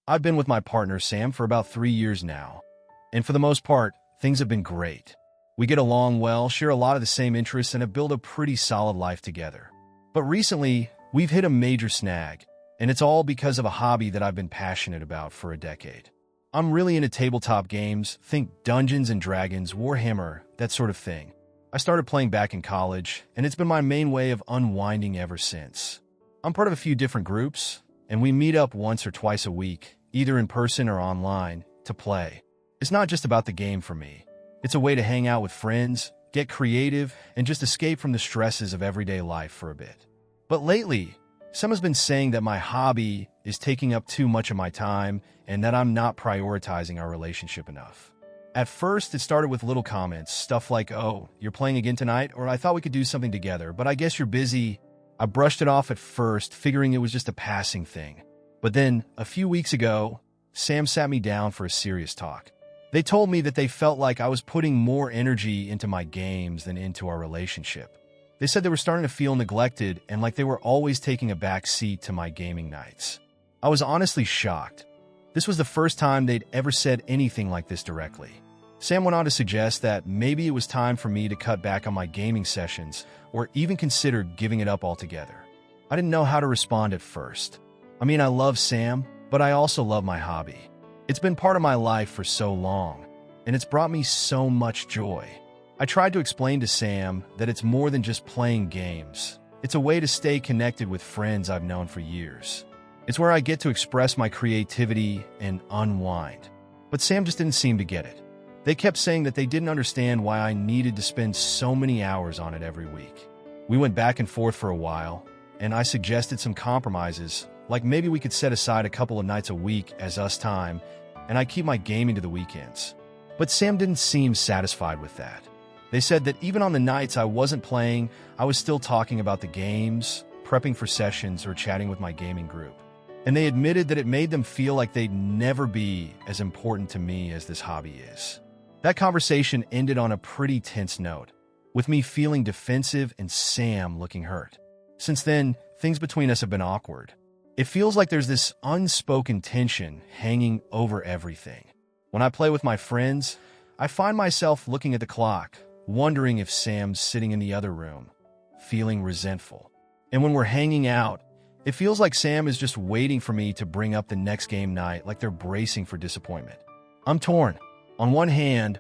I've been with my partner, Sam, for about 3 years now. And for the most part, things have been great. We get along well, share a lot of the same interests, and have built a pretty solid life together. But recently, we've hit a major snag, and it's all because of a hobby that I've been passionate about for a decade. I'm really into tabletop games, think Dungeons and Dragons, Warhammer, that sort of thing. I started playing back in college, and it's been my main way of unwinding ever since. I'm part of a few different groups, and we meet up once or twice a week, either in person or online, to play. It's not just about the game for me. It's a way to hang out with friends, get creative, and just escape from the stresses of everyday life for a bit. But lately, someone's been saying that my hobby is taking up too much of my time and that I'm not prioritizing our relationship enough. At first, it started with little comments, stuff like, "Oh, you're playing again tonight?" or "I thought we could do something together, but I guess you're busy." I brushed it off at first, figuring it was just a passing thing. But then, a few weeks ago, Sam sat me down for a serious talk. They told me that they felt like I was putting more energy into my games than into our relationship. They said they were starting to feel neglected and like they were always taking a back seat to my gaming nights. I was honestly shocked. This was the first time they'd ever said anything like this directly. Sam went on to suggest that maybe it was time for me to cut back on my gaming sessions or even consider giving it up altogether. I didn't know how to respond at first. I mean, I love Sam, but I also love my hobby. It's been part of my life for so long, and it's brought me so much joy. I tried to explain to Sam that it's more than just playing games. It's a way to stay connected with friends I've known for years. It's where I get to express my creativity and unwind. But Sam just didn't seem to get it. They kept saying that they didn't understand why I needed to spend so many hours on it every week. We went back and forth for a while, and I suggested some compromises, like maybe we could set aside a couple of nights a week as us time, and I keep my gaming to the weekends. But Sam didn't seem satisfied with that. They said that even on the nights I wasn't playing, I was still talking about the games, prepping for sessions, or chatting with my gaming group. And they admitted that it made them feel like they'd never be as important to me as this hobby is. That conversation ended on a pretty tense note, with me feeling defensive and Sam looking hurt. Since then, things between us have been awkward. It feels like there's this unspoken tension hanging over everything. When I play with my friends, I find myself looking at the clock, wondering if Sam's sitting in the other room, feeling resentful. And when we're hanging out, it feels like Sam is just waiting for me to bring up the next game night, like they're bracing for disappointment. I'm torn. On one hand,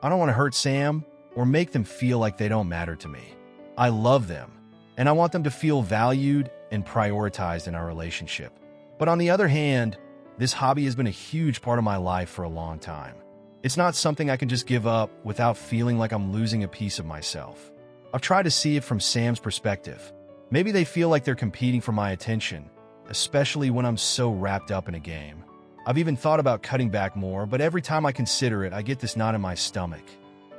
I don't want to hurt Sam or make them feel like they don't matter to me. I love them, and I want them to feel valued and prioritized in our relationship. But on the other hand, this hobby has been a huge part of my life for a long time. It's not something I can just give up without feeling like I'm losing a piece of myself. I've tried to see it from Sam's perspective. Maybe they feel like they're competing for my attention, especially when I'm so wrapped up in a game. I've even thought about cutting back more, but every time I consider it, I get this knot in my stomach.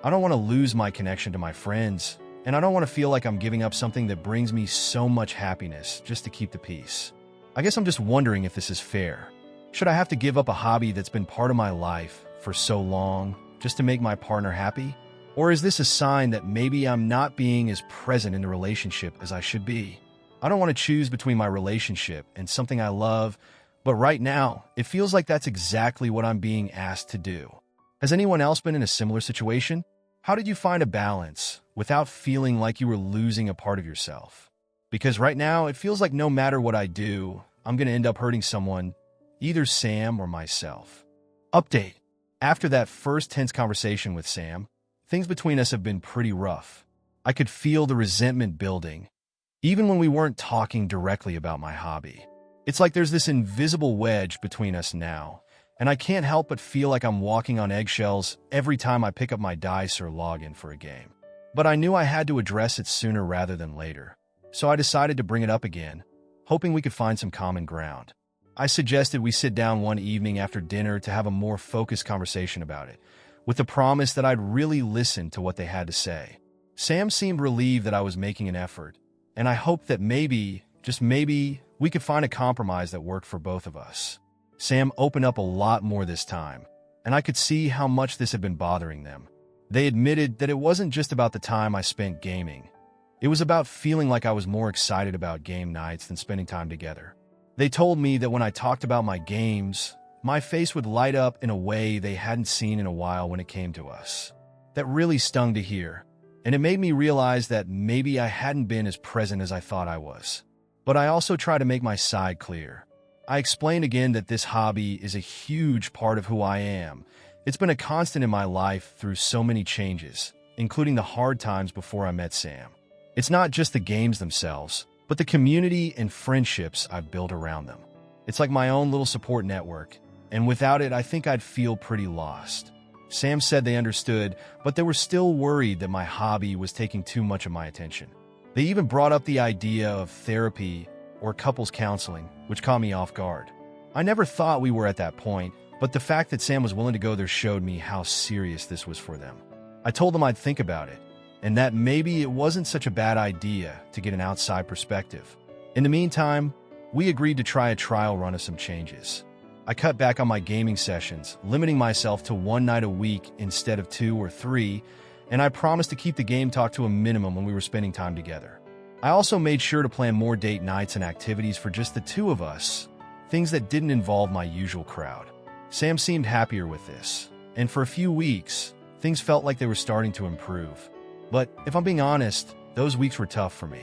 I don't want to lose my connection to my friends, and I don't want to feel like I'm giving up something that brings me so much happiness just to keep the peace. I guess I'm just wondering if this is fair. Should I have to give up a hobby that's been part of my life for so long just to make my partner happy? Or is this a sign that maybe I'm not being as present in the relationship as I should be? I don't want to choose between my relationship and something I love, but right now, it feels like that's exactly what I'm being asked to do. Has anyone else been in a similar situation? How did you find a balance without feeling like you were losing a part of yourself? Because right now, it feels like no matter what I do, I'm going to end up hurting someone, either Sam or myself. Update. After that first tense conversation with Sam, things between us have been pretty rough. I could feel the resentment building, even when we weren't talking directly about my hobby. It's like there's this invisible wedge between us now, and I can't help but feel like I'm walking on eggshells every time I pick up my dice or log in for a game. But I knew I had to address it sooner rather than later, so I decided to bring it up again, hoping we could find some common ground. I suggested we sit down one evening after dinner to have a more focused conversation about it, with the promise that I'd really listen to what they had to say. Sam seemed relieved that I was making an effort, and I hoped that maybe, just maybe, we could find a compromise that worked for both of us. Sam opened up a lot more this time, and I could see how much this had been bothering them. They admitted that it wasn't just about the time I spent gaming. It was about feeling like I was more excited about game nights than spending time together. They told me that when I talked about my games, my face would light up in a way they hadn't seen in a while when it came to us. That really stung to hear, and it made me realize that maybe I hadn't been as present as I thought I was. But I also try to make my side clear. I explained again that this hobby is a huge part of who I am. It's been a constant in my life through so many changes, including the hard times before I met Sam. It's not just the games themselves, but the community and friendships I've built around them. It's like my own little support network, and without it, I think I'd feel pretty lost. Sam said they understood, but they were still worried that my hobby was taking too much of my attention. They even brought up the idea of therapy or couples counseling, which caught me off guard. I never thought we were at that point, but the fact that Sam was willing to go there showed me how serious this was for them. I told them I'd think about it, and that maybe it wasn't such a bad idea to get an outside perspective. In the meantime, we agreed to try a trial run of some changes. I cut back on my gaming sessions, limiting myself to one night a week instead of 2 or 3, and I promised to keep the game talk to a minimum when we were spending time together. I also made sure to plan more date nights and activities for just the two of us, things that didn't involve my usual crowd. Sam seemed happier with this, and for a few weeks, things felt like they were starting to improve. But if I'm being honest, those weeks were tough for me.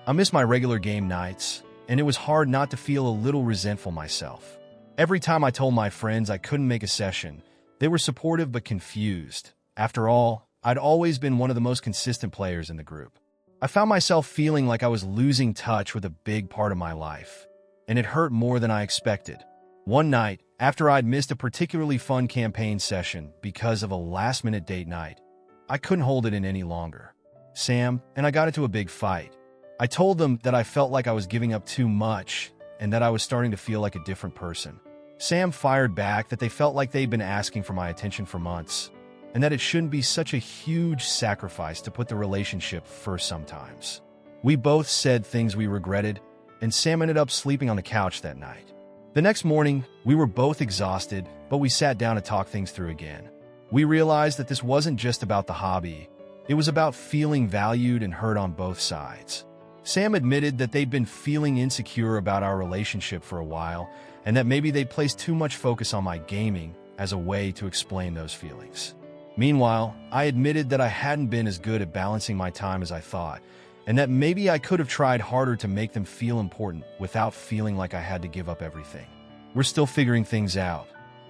I missed my regular game nights, and it was hard not to feel a little resentful myself. Every time I told my friends I couldn't make a session, they were supportive but confused. After all, I'd always been one of the most consistent players in the group. I found myself feeling like I was losing touch with a big part of my life, and it hurt more than I expected. One night, after I'd missed a particularly fun campaign session because of a last-minute date night, I couldn't hold it in any longer. Sam and I got into a big fight. I told them that I felt like I was giving up too much and that I was starting to feel like a different person. Sam fired back that they felt like they'd been asking for my attention for months, and that it shouldn't be such a huge sacrifice to put the relationship first sometimes. We both said things we regretted, and Sam ended up sleeping on the couch that night. The next morning, we were both exhausted, but we sat down to talk things through again. We realized that this wasn't just about the hobby. It was about feeling valued and heard on both sides. Sam admitted that they'd been feeling insecure about our relationship for a while, and that maybe they'd placed too much focus on my gaming as a way to explain those feelings. Meanwhile, I admitted that I hadn't been as good at balancing my time as I thought, and that maybe I could have tried harder to make them feel important without feeling like I had to give up everything. We're still figuring things out.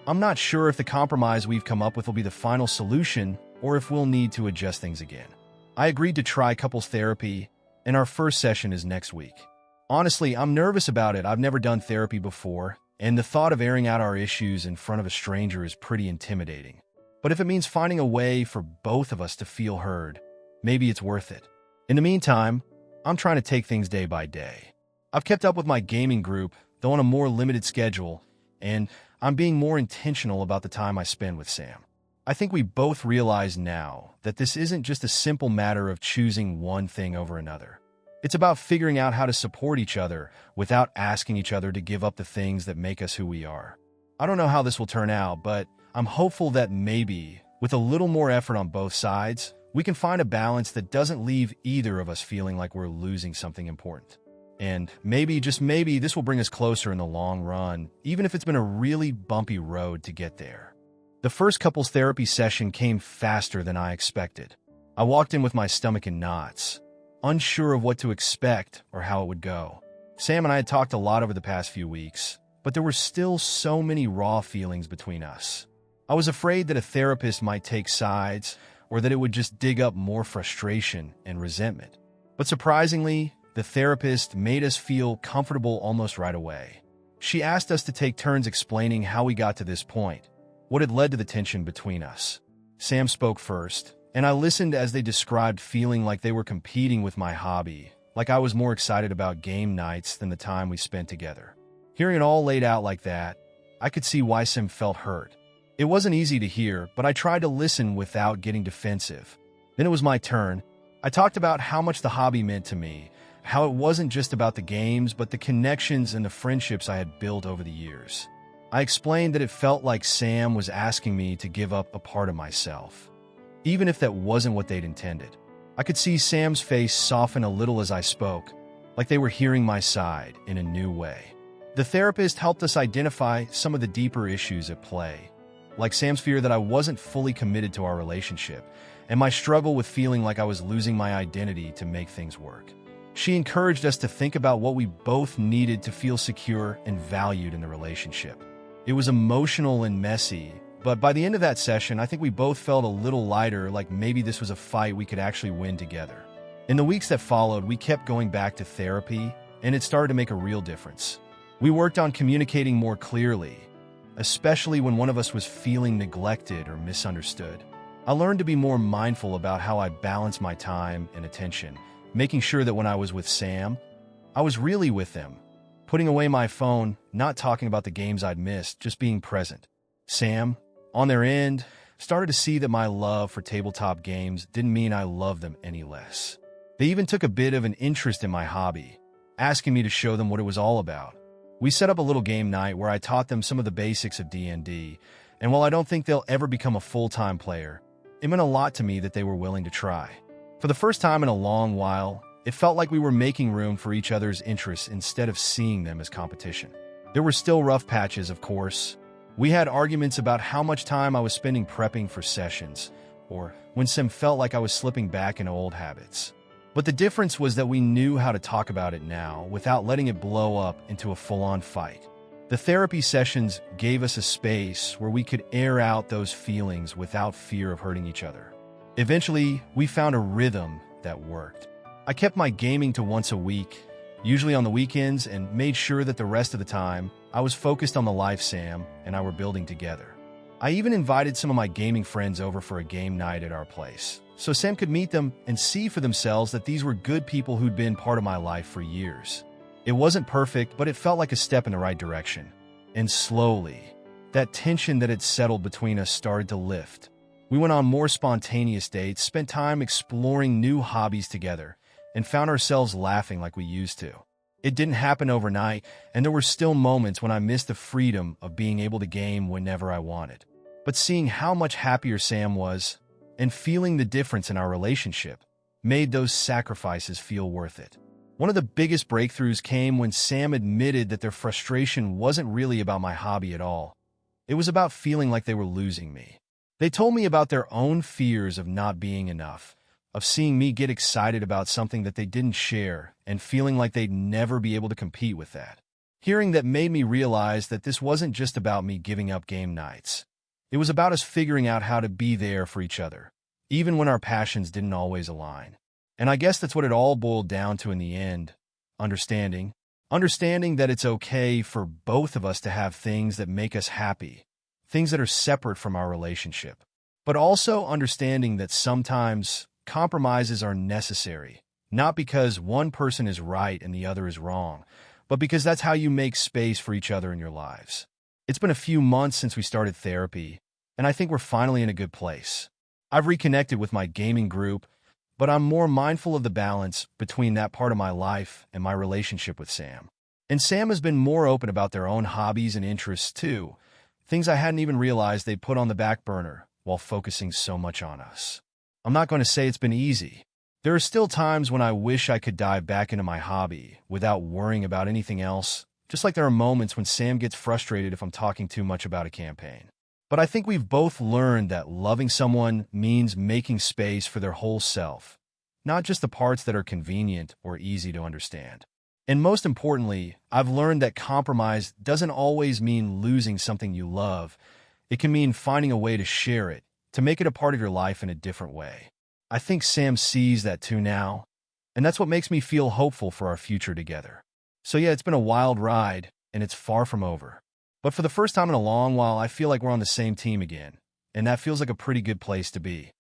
I'm not sure if the compromise we've come up with will be the final solution or if we'll need to adjust things again. I agreed to try couples therapy, and our first session is next week. Honestly, I'm nervous about it. I've never done therapy before, and the thought of airing out our issues in front of a stranger is pretty intimidating. But if it means finding a way for both of us to feel heard, maybe it's worth it. In the meantime, I'm trying to take things day by day. I've kept up with my gaming group, though on a more limited schedule, and I'm being more intentional about the time I spend with Sam. I think we both realize now that this isn't just a simple matter of choosing one thing over another. It's about figuring out how to support each other without asking each other to give up the things that make us who we are. I don't know how this will turn out, but I'm hopeful that maybe, with a little more effort on both sides, we can find a balance that doesn't leave either of us feeling like we're losing something important. And maybe, just maybe, this will bring us closer in the long run, even if it's been a really bumpy road to get there. The first couples therapy session came faster than I expected. I walked in with my stomach in knots, unsure of what to expect or how it would go. Sam and I had talked a lot over the past few weeks, but there were still so many raw feelings between us. I was afraid that a therapist might take sides, or that it would just dig up more frustration and resentment. But surprisingly, the therapist made us feel comfortable almost right away. She asked us to take turns explaining how we got to this point, what had led to the tension between us. Sam spoke first, and I listened as they described feeling like they were competing with my hobby, like I was more excited about game nights than the time we spent together. Hearing it all laid out like that, I could see why Sam felt hurt. It wasn't easy to hear, but I tried to listen without getting defensive. Then it was my turn. I talked about how much the hobby meant to me, how it wasn't just about the games, but the connections and the friendships I had built over the years. I explained that it felt like Sam was asking me to give up a part of myself, even if that wasn't what they'd intended. I could see Sam's face soften a little as I spoke, like they were hearing my side in a new way. The therapist helped us identify some of the deeper issues at play, like Sam's fear that I wasn't fully committed to our relationship, and my struggle with feeling like I was losing my identity to make things work. She encouraged us to think about what we both needed to feel secure and valued in the relationship. It was emotional and messy, but by the end of that session, I think we both felt a little lighter, like maybe this was a fight we could actually win together. In the weeks that followed, we kept going back to therapy, and it started to make a real difference. We worked on communicating more clearly, especially when one of us was feeling neglected or misunderstood. I learned to be more mindful about how I balance my time and attention, making sure that when I was with Sam, I was really with them, putting away my phone, not talking about the games I'd missed, just being present. Sam, on their end, started to see that my love for tabletop games didn't mean I loved them any less. They even took a bit of an interest in my hobby, asking me to show them what it was all about. We set up a little game night where I taught them some of the basics of D&D, and while I don't think they'll ever become a full-time player, it meant a lot to me that they were willing to try. For the first time in a long while, it felt like we were making room for each other's interests instead of seeing them as competition. There were still rough patches, of course. We had arguments about how much time I was spending prepping for sessions, or when Sam felt like I was slipping back into old habits. But the difference was that we knew how to talk about it now without letting it blow up into a full-on fight. The therapy sessions gave us a space where we could air out those feelings without fear of hurting each other. Eventually, we found a rhythm that worked. I kept my gaming to once a week, usually on the weekends, and made sure that the rest of the time, I was focused on the life Sam and I were building together. I even invited some of my gaming friends over for a game night at our place, so Sam could meet them and see for themselves that these were good people who'd been part of my life for years. It wasn't perfect, but it felt like a step in the right direction. And slowly, that tension that had settled between us started to lift. We went on more spontaneous dates, spent time exploring new hobbies together, and found ourselves laughing like we used to. It didn't happen overnight, and there were still moments when I missed the freedom of being able to game whenever I wanted. But seeing how much happier Sam was, and feeling the difference in our relationship, made those sacrifices feel worth it. One of the biggest breakthroughs came when Sam admitted that their frustration wasn't really about my hobby at all. It was about feeling like they were losing me. They told me about their own fears of not being enough, of seeing me get excited about something that they didn't share, and feeling like they'd never be able to compete with that. Hearing that made me realize that this wasn't just about me giving up game nights. It was about us figuring out how to be there for each other, even when our passions didn't always align. And I guess that's what it all boiled down to in the end. Understanding. Understanding that it's okay for both of us to have things that make us happy, things that are separate from our relationship. But also understanding that sometimes compromises are necessary, not because one person is right and the other is wrong, but because that's how you make space for each other in your lives. It's been a few months since we started therapy, and I think we're finally in a good place. I've reconnected with my gaming group, but I'm more mindful of the balance between that part of my life and my relationship with Sam. And Sam has been more open about their own hobbies and interests too, things I hadn't even realized they put on the back burner while focusing so much on us. I'm not going to say it's been easy. There are still times when I wish I could dive back into my hobby without worrying about anything else, just like there are moments when Sam gets frustrated if I'm talking too much about a campaign. But I think we've both learned that loving someone means making space for their whole self, not just the parts that are convenient or easy to understand. And most importantly, I've learned that compromise doesn't always mean losing something you love. It can mean finding a way to share it, to make it a part of your life in a different way. I think Sam sees that too now, and that's what makes me feel hopeful for our future together. So yeah, it's been a wild ride, and it's far from over. But for the first time in a long while, I feel like we're on the same team again, and that feels like a pretty good place to be.